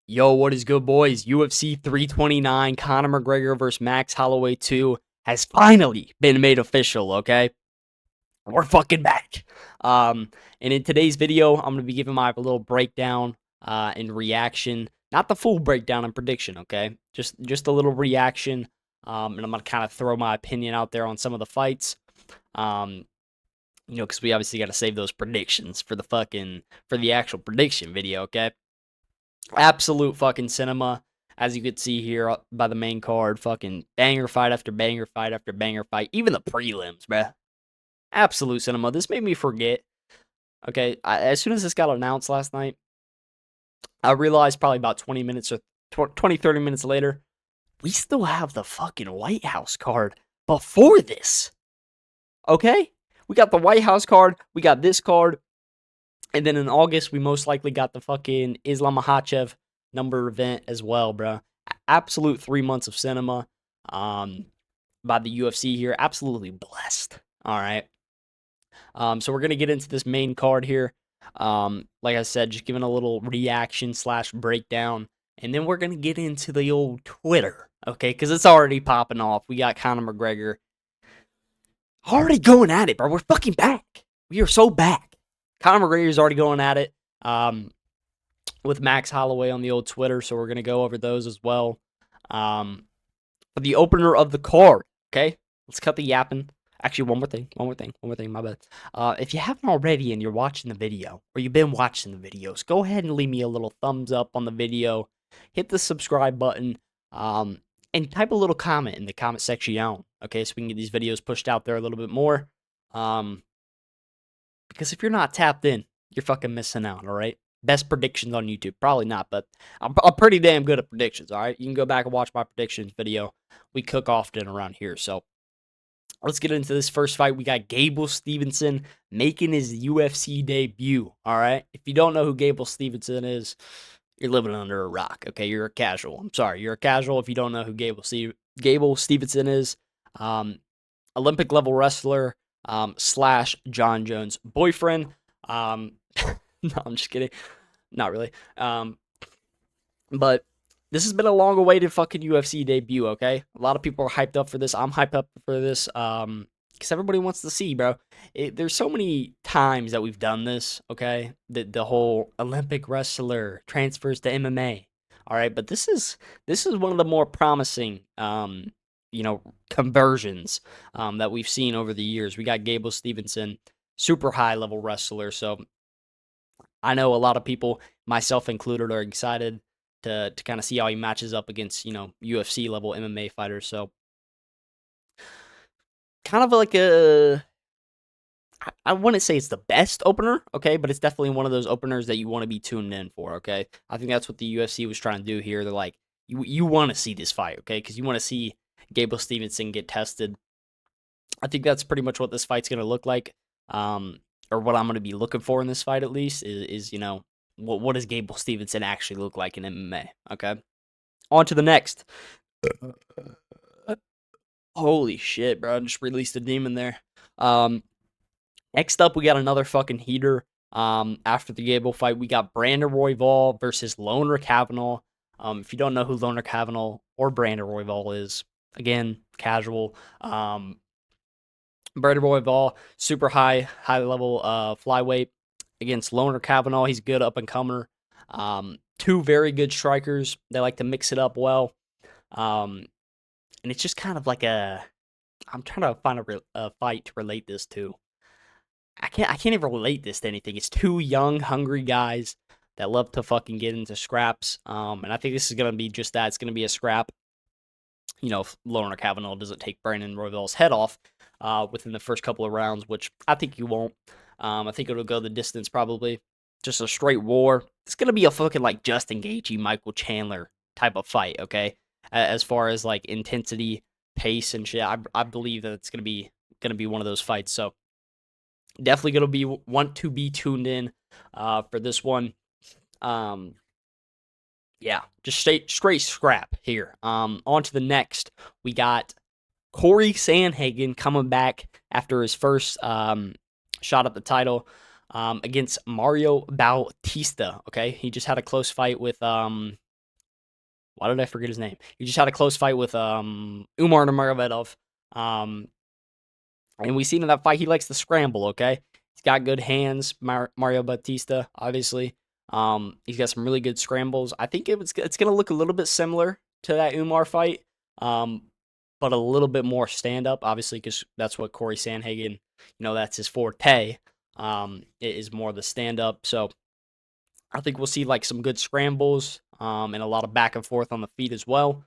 Yo, what is good, boys? UFC 329, Conor McGregor versus Max Holloway 2 has finally been made official, okay? We're fucking back. And in today's video, I'm going to be giving my little breakdown and reaction. Not the full breakdown and prediction, okay? Just a little reaction. And I'm going to kind of throw my opinion out there on some of the fights. Because we obviously got to save those predictions for the actual prediction video, okay? Absolute fucking cinema, as you could see here by the main card. Fucking banger fight after banger fight after banger fight. Even the prelims, bruh. Absolute cinema. This made me forget. Okay, as soon as this got announced last night, I realized probably about 20 minutes or 20, 30 minutes later, we still have the fucking White House card before this. Okay? We got the White House card. We got this card. And then in August, we most likely got the fucking Islam Makhachev number event as well, bro. Absolute 3 months of cinema by the UFC here. Absolutely blessed. All right. So we're going to get into this main card here. Like I said, just giving a little reaction / breakdown. And then we're going to get into the old Twitter, okay? Because it's already popping off. We got Conor McGregor already going at it, bro. We're fucking back. We are so back. Conor McGregor's already going at it with Max Holloway on the old Twitter, so we're going to go over those as well. For the opener of the card, okay? Let's cut the yapping. Actually, one more thing, my bad. If you haven't already and you're watching the video, or you've been watching the videos, go ahead and leave me a little thumbs up on the video. Hit the subscribe button, and type a little comment in the comment section, okay? So we can get these videos pushed out there a little bit more. Because if you're not tapped in, you're fucking missing out, all right? Best predictions on YouTube. Probably not, but I'm pretty damn good at predictions, all right? You can go back and watch my predictions video. We cook often around here, so let's get into this first fight. We got Gable Stevenson making his UFC debut, all right? If you don't know who Gable Stevenson is, you're living under a rock, okay? You're a casual. I'm sorry. You're a casual if you don't know who Gable Stevenson is. Olympic-level wrestler, / John Jones' boyfriend. No, I'm just kidding. Not really. But this has been a long-awaited fucking UFC debut, okay? A lot of people are hyped up for this. I'm hyped up for this because everybody wants to see, bro. There's so many times that we've done this, okay? The whole Olympic wrestler transfers to MMA, all right? But this is one of the more promising conversions that we've seen over the years. We got Gable Stevenson, super high-level wrestler, so I know a lot of people, myself included, are excited to kind of see how he matches up against, UFC level MMA fighters. So kind of like I wouldn't say it's the best opener, okay, but it's definitely one of those openers that you want to be tuned in for, okay? I think that's what the UFC was trying to do here. They're like, you want to see this fight, okay? Because you want to see Gable Stevenson get tested. I think that's pretty much what this fight's going to look like. Or what I'm going to be looking for in this fight, at least, is what does Gable Stevenson actually look like in MMA? Okay, on to the next. Holy shit, bro! I just released a demon there. Next up, we got another fucking heater. After the Gable fight, we got Brandon Royval versus Loner Kavanagh. If you don't know who Loner Kavanagh or Brandon Royval is, again, casual. Brandon Royval, super high level flyweight against Loner Kavanagh. He's good up and comer. Two very good strikers. They like to mix it up well. And it's just kind of like I'm trying to find a fight to relate this to. I can't even relate this to anything. It's two young, hungry guys that love to fucking get into scraps. And I think this is gonna be just that. It's gonna be a scrap. If Loner Kavanagh doesn't take Brandon Royval's head off within the first couple of rounds, which I think he won't. I think it'll go the distance probably. Just a straight war. It's going to be a fucking like Justin Gaethje, Michael Chandler type of fight, okay? As far as like intensity, pace, and shit, I believe that it's going to be one of those fights. So definitely going to want to be tuned in for this one. Yeah, just straight scrap here. On to the next. We got Corey Sandhagen coming back after his first shot at the title against Mario Bautista. Okay, he just had a close fight with Why did I forget his name? He just had a close fight with Umar Nurmagomedov. Um, and we seen in that fight he likes to scramble. Okay, he's got good hands. Mario Batista, obviously. He's got some really good scrambles. I think it's gonna look a little bit similar to that Umar fight. Um, but a little bit more stand up, obviously, because that's what Corey Sandhagen, that's his forte. It is more the stand up. So I think we'll see like some good scrambles, and a lot of back and forth on the feet as well.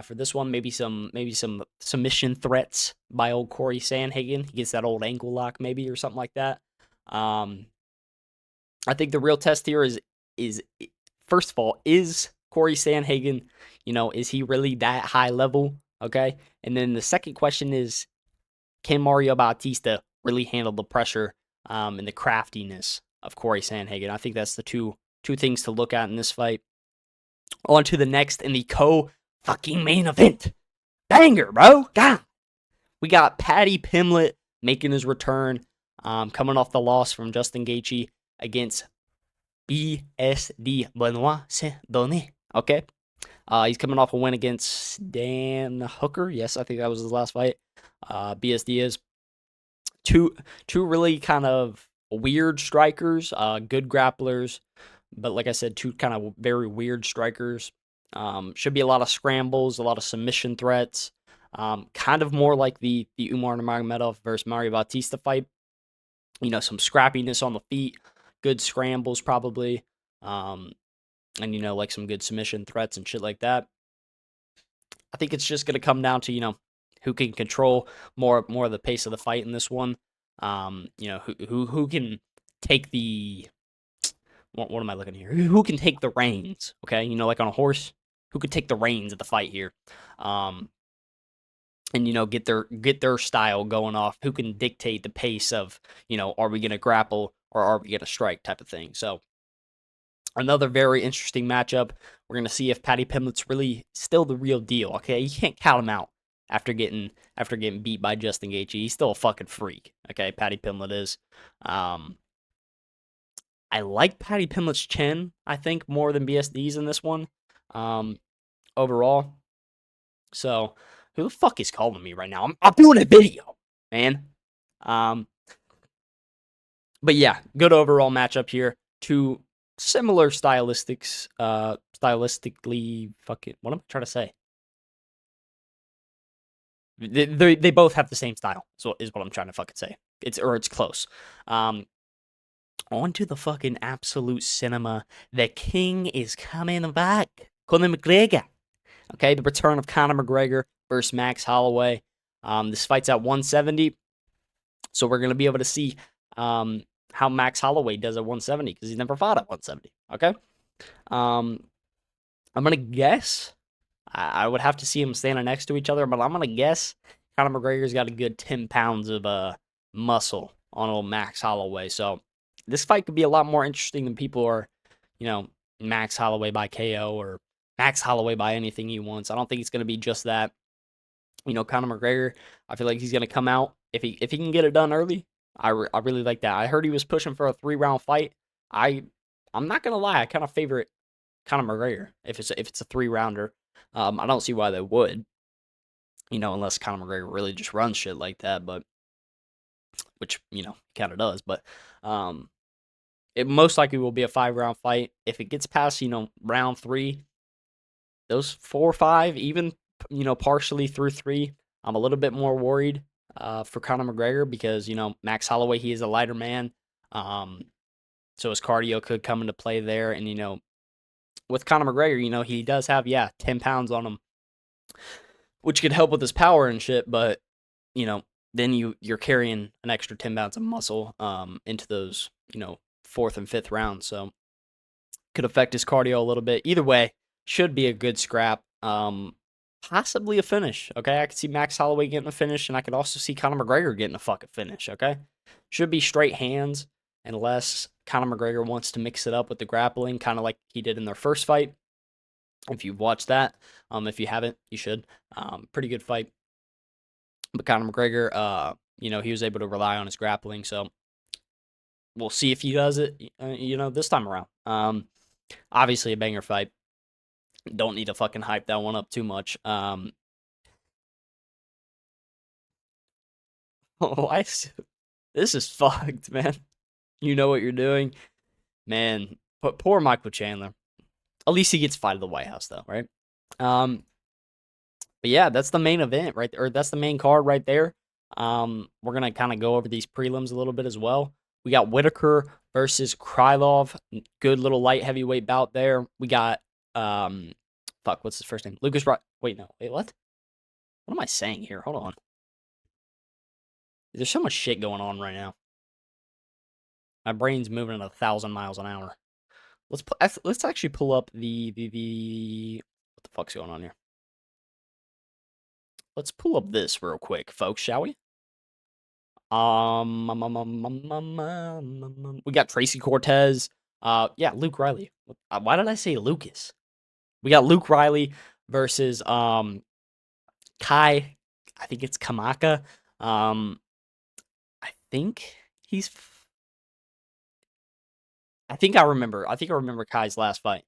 For this one, maybe some submission threats by old Corey Sandhagen. He gets that old ankle lock maybe or something like that. Um, I think the real test here is first of all, is Corey Sandhagen, is he really that high level? Okay. And then the second question is, can Mario Bautista really handle the pressure, and the craftiness of Corey Sandhagen? I think that's the two things to look at in this fight. On to the next in the fucking main event. Banger, bro. God. We got Paddy Pimblett making his return, coming off the loss from Justin Gaethje against BSD Benoit Saint-Denis. Okay. He's coming off a win against Dan Hooker. Yes, I think that was his last fight. BSD is two really kind of weird strikers, good grapplers, but like I said, two kind of very weird strikers. Should be a lot of scrambles, a lot of submission threats. Kind of more like the Umar Nurmagomedov versus Mario Bautista fight. Some scrappiness on the feet, good scrambles probably, and like some good submission threats and shit like that. I think it's just gonna come down to who can control more of the pace of the fight in this one. Who can take the what am I looking here? Who can take the reins? Okay, like on a horse, who could take the reins of the fight here? And get their style going off. Who can dictate the pace of are we gonna grapple or are we gonna strike type of thing? So another very interesting matchup. We're gonna see if Paddy Pimblett's really still the real deal. Okay, you can't count him out after getting beat by Justin Gaethje. He's still a fucking freak. Okay, Paddy Pimblett is. I like Paddy Pimblett's chin, I think, more than BSD's in this one, overall. So, who the fuck is calling me right now? I'm doing a video, man. But yeah, good overall matchup here. Two similar stylistically, fucking, what am I trying to say? They both have the same style, so is what I'm trying to fucking say. It's close. On to the fucking absolute cinema. The king is coming back. Conor McGregor. Okay, the return of Conor McGregor versus Max Holloway. This fight's at 170, so we're gonna be able to see how Max Holloway does at 170 because he's never fought at 170. Okay, I'm gonna guess. I would have to see them standing next to each other, but I'm gonna guess Conor McGregor's got a good 10 pounds of muscle on old Max Holloway. So this fight could be a lot more interesting than people are, Max Holloway by KO or Max Holloway by anything he wants. I don't think it's gonna be just that. Conor McGregor, I feel like he's gonna come out if he can get it done early. I really like that. I heard he was pushing for a 3-round fight. I'm not gonna lie, I kind of favorite Conor McGregor if it's a 3-rounder. I don't see why they would, unless Conor McGregor really just runs shit like that, but which kind of does. But it most likely will be a 5-round fight. If it gets past round 3, those 4 or 5, even partially through 3, I'm a little bit more worried for Conor McGregor because Max Holloway, he is a lighter man, so his cardio could come into play there, and with Conor McGregor, he does have 10 pounds on him, which could help with his power and shit, but then you're carrying an extra 10 pounds of muscle into those 4th and 5th rounds, so could affect his cardio a little bit. Either way, should be a good scrap. Possibly a finish. Okay, I could see Max Holloway getting a finish, and I could also see Conor McGregor getting a fucking finish. Okay, should be straight hands unless Conor McGregor wants to mix it up with the grappling, kind of like he did in their first fight. If you've watched that, if you haven't, you should. Pretty good fight. But Conor McGregor, he was able to rely on his grappling, so we'll see if he does it, this time around. Obviously a banger fight. Don't need to fucking hype that one up too much. Why this is fucked, man. You know what you're doing, man. But poor Michael Chandler. At least he gets to fight at the White House, though, right? Um, but yeah, that's the main event, right? Or that's the main card right there. We're gonna kind of go over these prelims a little bit as well. We got Whitaker versus Krylov. Good little light heavyweight bout there. We got fuck, what's his first name? Lucas. Wait, no, wait, what? What am I saying here? Hold on. There's so much shit going on right now. My brain's moving at 1,000 miles an hour. Let's actually pull up the what the fuck's going on here? Let's pull up this real quick, folks, shall we? We got Tracy Cortez. Yeah, Luke Riley. Why did I say Lucas? We got Luke Riley versus Kai. I think it's Kamaka. I think he's. I think I remember. I think I remember Kai's last fight.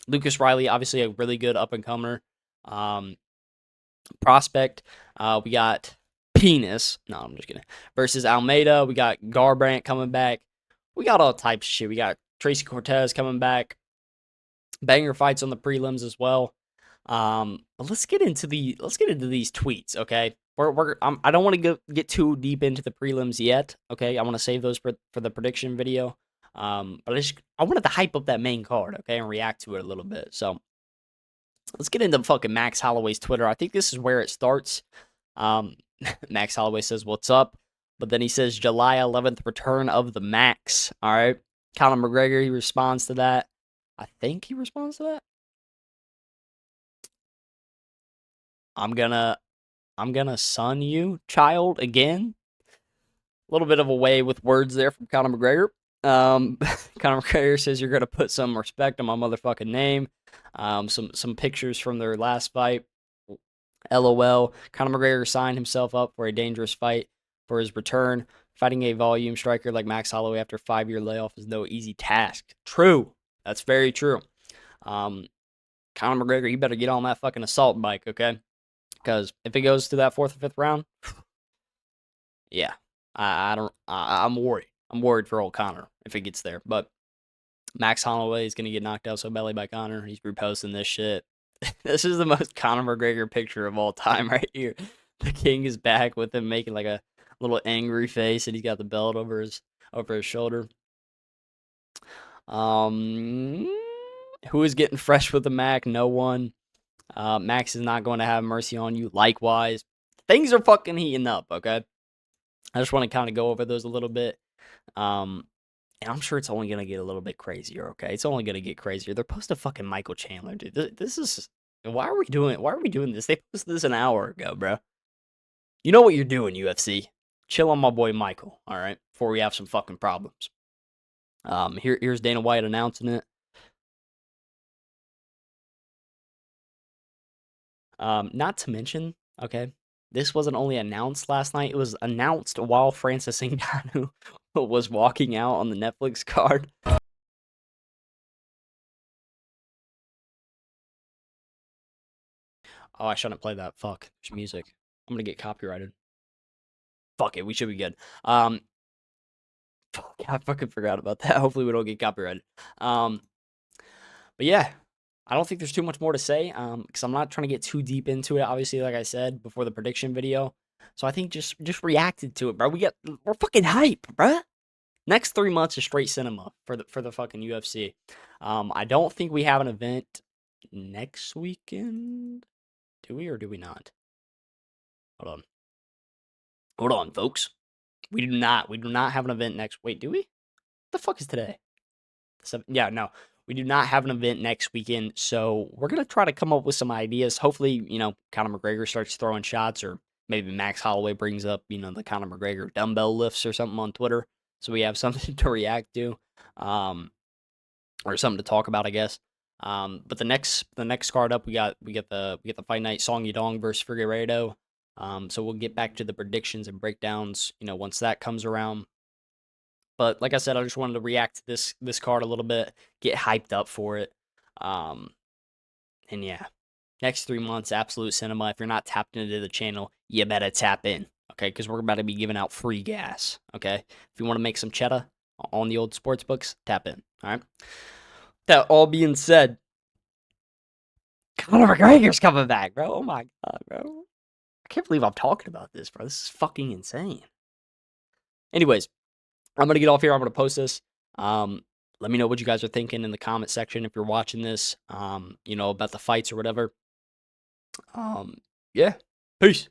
Lucas Riley, obviously a really good up and comer. Prospect. We got Penis. No, I'm just kidding. Versus Almeida. We got Garbrandt coming back. We got all types of shit. We got Tracy Cortez coming back. Banger fights on the prelims as well. But let's get into these tweets, okay? I don't want to get too deep into the prelims yet, okay? I want to save those for the prediction video. But I wanted to hype up that main card, okay, and react to it a little bit. So let's get into fucking Max Holloway's Twitter. I think this is where it starts. Max Holloway says, "What's up?" But then he says, "July 11th, return of the Max." All right. Conor McGregor, he responds to that. I think he responds to that. I'm gonna son you, child, again. A little bit of a way with words there from Conor McGregor. Conor McGregor says you're gonna put some respect on my motherfucking name. Some pictures from their last fight. LOL. Conor McGregor signed himself up for a dangerous fight for his return. Fighting a volume striker like Max Holloway after a 5-year layoff is no easy task. True. That's very true. Conor McGregor, you better get on that fucking assault bike, okay? Because if it goes to that 4th or 5th round, yeah, I'm worried. I'm worried for old Conor if it gets there. But Max Holloway is gonna get knocked out so badly by Conor. He's reposting this shit. This is the most Conor McGregor picture of all time right here. The King is back with him making like a little angry face, and he's got the belt over his shoulder. Who is getting fresh with the Mac? No one. Max is not going to have mercy on you. Likewise, things are fucking heating up. Okay, I just want to kind of go over those a little bit. And I'm sure it's only gonna get a little bit crazier. Okay, it's only gonna get crazier. They're posting fucking Michael Chandler, dude. This is why are we doing this? They posted this an hour ago, bro. You know what you're doing, UFC. Chill on my boy Michael. All right, before we have some fucking problems. Here's Dana White announcing it. Not to mention, okay, this wasn't only announced last night, it was announced while Francis Ngannou was walking out on the Netflix card. Oh, I shouldn't play that. Fuck. There's music. I'm gonna get copyrighted. Fuck it, we should be good. Fuck, I fucking forgot about that. Hopefully we don't get copyrighted. But yeah, I don't think there's too much more to say. Because I'm not trying to get too deep into it. Obviously, like I said before the prediction video. So I think just reacted to it, bro. We're fucking hype, bro. Next 3 months is straight cinema for the fucking UFC. I don't think we have an event next weekend. Do we or do we not? Hold on. Hold on, folks. We do not. We do not have an event next. Wait, do we? What the fuck is today? Yeah, no. We do not have an event next weekend, so we're gonna try to come up with some ideas. Hopefully, Conor McGregor starts throwing shots, or maybe Max Holloway brings up, the Conor McGregor dumbbell lifts or something on Twitter, so we have something to react to, or something to talk about, I guess. But the next card up, we got the fight night Song Yadong versus Figueiredo. So we'll get back to the predictions and breakdowns, once that comes around. But like I said, I just wanted to react to this card a little bit, get hyped up for it. And yeah, next 3 months, absolute cinema. If you're not tapped into the channel, you better tap in, okay? Because we're about to be giving out free gas, okay? If you want to make some cheddar on the old sports books, tap in, all right? That all being said, Conor McGregor's coming back, bro. Oh my God, bro. I can't believe I'm talking about this, bro. This is fucking insane. Anyways, I'm going to get off here. I'm going to post this. Let me know what you guys are thinking in the comment section if you're watching this, about the fights or whatever. Yeah. Peace.